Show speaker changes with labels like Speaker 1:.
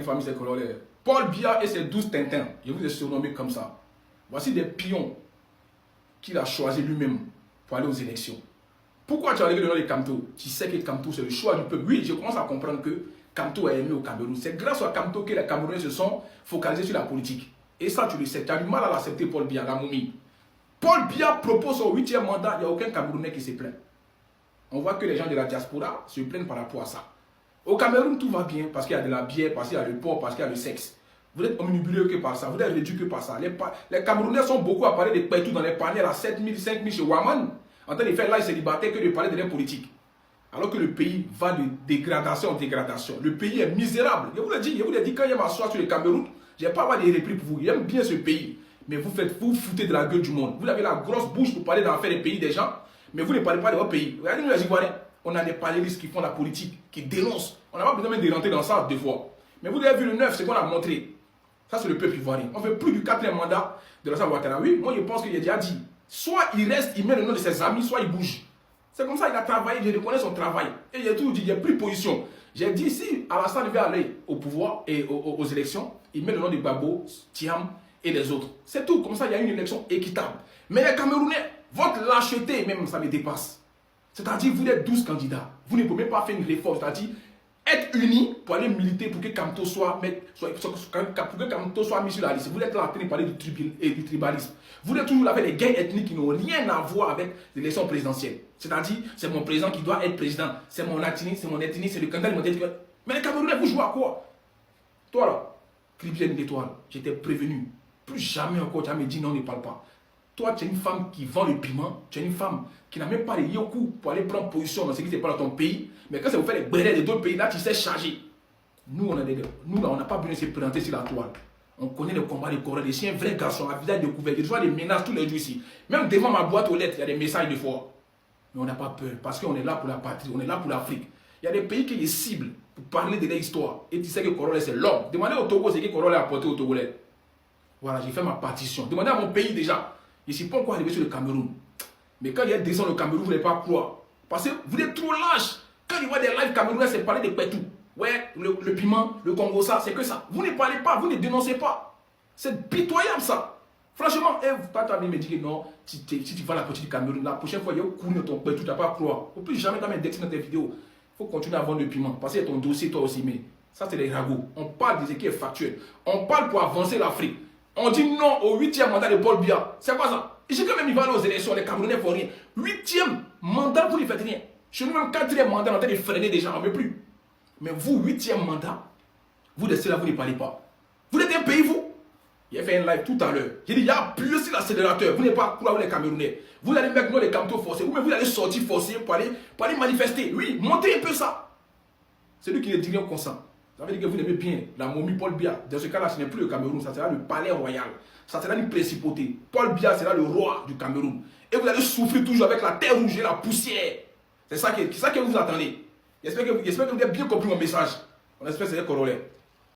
Speaker 1: famille, c'est corollaire. Paul Biya et ses 12 Tintins, je vous ai surnommé comme ça. Voici des pions qu'il a choisi lui-même pour aller aux élections. Pourquoi tu as levé le nom de Kamto? Tu sais que Kamto, c'est le choix du peuple. Oui, je commence à comprendre que Kamto est aimé au Cameroun. C'est grâce à Kamto que les Camerounais se sont focalisés sur la politique. Et ça, tu le sais. Tu as du mal à l'accepter, Paul Biya, la momie. Paul Biya propose son 8e mandat. Il n'y a aucun Camerounais qui se plaint. On voit que les gens de la diaspora se plaignent par rapport à ça. Au Cameroun, tout va bien parce qu'il y a de la bière, parce qu'il y a le porc, parce qu'il y a le sexe. Vous êtes omnibuleux que par ça, vous êtes réduit que par ça. Les Camerounais sont beaucoup à parler de partout dans les paniers à 7 000, 5 000 chez Waman, en train de faire live célibataire que de parler de leur politique. Alors que le pays va de dégradation en dégradation. Le pays est misérable. Je vous l'ai dit, quand je m'assois sur le Cameroun, je n'ai pas avoir des répliques pour vous. J'aime bien ce pays. Mais vous foutez de la gueule du monde. Vous avez la grosse bouche pour parler d'en faire des pays des gens, mais vous ne parlez pas de votre pays. Regardez-nous les Ivoiriens. On a des panélistes qui font la politique, qui dénoncent. On n'a pas besoin même de rentrer dans ça deux fois. Mais vous avez vu le 9, c'est qu'on a montré. Ça, c'est le peuple ivoirien. On ne veut plus du 4e mandat de Lassana Ouattara. Oui, moi, je pense qu'il a déjà dit. Soit il reste, il met le nom de ses amis, soit il bouge. C'est comme ça qu'il a travaillé. Je reconnais son travail. Et il a toujours dit, il a pris position. J'ai dit, si Alassane devait aller au pouvoir et aux élections, il met le nom de Babo, Thiam et les autres. C'est tout. Comme ça, il y a une élection équitable. Mais les Camerounais, votre lâcheté, même, ça me dépasse. C'est-à-dire, vous êtes 12 candidats. Vous ne pouvez même pas faire une réforme. C'est-à-dire, être unis pour aller militer pour que Kamto soit mis sur la liste. Vous êtes là en train de parler du tribalisme. Vous êtes toujours là avec des guerres ethniques qui n'ont rien à voir avec l'élection présidentielle. C'est-à-dire, c'est mon président qui doit être président. C'est mon ethnie, c'est le candidat de mon ethnie. Mais les Camerounais, vous jouez à quoi? Toi là, Cribienne d'étoile, j'étais prévenu. Plus jamais encore, tu vas me dire non, ne parle pas. Toi, tu es une femme qui vend le piment. Tu es une femme qui n'a même pas les yoku pour aller prendre position dans ce qui se passe dans ton pays. Mais quand ça vous fait les bérets de d'autres pays, là, tu sais charger. Nous, on n'a pas besoin de se présenter sur la toile. On connaît le combat des Corées. Je suis un vrai garçon, à visage découvert. Je reçois des menaces tous les jours ici. Même devant ma boîte aux lettres, il y a des messages de fois. Mais on n'a pas peur parce qu'on est là pour la patrie, on est là pour l'Afrique. Il y a des pays qui les ciblent pour parler de leur histoire. Et tu sais que Corolais, c'est l'homme. Demandez au Togo ce que Corolais a apporté au Togolais. Voilà, j'ai fait ma partition. Demandez à mon pays déjà. Je ne suis pas encore arrivé sur le Cameroun. Mais quand il y a des gens au Cameroun, vous n'allez pas croire. Parce que vous êtes trop lâches. Quand il y a des lives camerounais, c'est parler de pétou. Ouais, le piment, le Congo, ça, c'est que ça. Vous ne parlez pas, vous ne dénoncez pas. C'est pitoyable ça. Franchement, toi, tu as me dit que non, si tu vas à la côté du Cameroun, la prochaine fois, il y a un coup dans ton pétou, tu n'as pas à croire. Il ne faut plus jamais m'indexer dans tes vidéos. Il faut continuer à vendre le piment. Parce qu'il y a ton dossier, toi aussi. Mais ça, c'est les ragots. On parle de ce qui est factuel. On parle pour avancer l'Afrique. On dit non au 8e mandat de Paul Biya. C'est quoi ça? Et quand même il va aller aux élections, les Camerounais font rien. 8e mandat, vous ne faites rien. Chez nous, même 4e mandat, on est en train de freiner des gens, on ne veut plus. Mais vous, 8e mandat, vous restez là, vous ne parlez pas. Vous êtes un pays, vous. Il a fait un live tout à l'heure. J'ai dit, il y a appuyé sur l'accélérateur. Vous n'êtes pas courageux les Camerounais. Vous allez mettre nous les Kamto forcés. Ou même vous allez sortir forcés pour aller manifester. Oui, montez un peu ça. C'est lui qui est digne consent. Ça veut dire que vous n'aimez bien la momie Paul Biya. Dans ce cas-là, ce n'est plus le Cameroun, ça sera le palais royal. Ça sera une principauté. Paul Biya sera le roi du Cameroun. Et vous allez souffrir toujours avec la terre rouge et la poussière. C'est ça que vous attendez. J'espère que vous avez bien compris mon message. On espère que c'est un corollaire.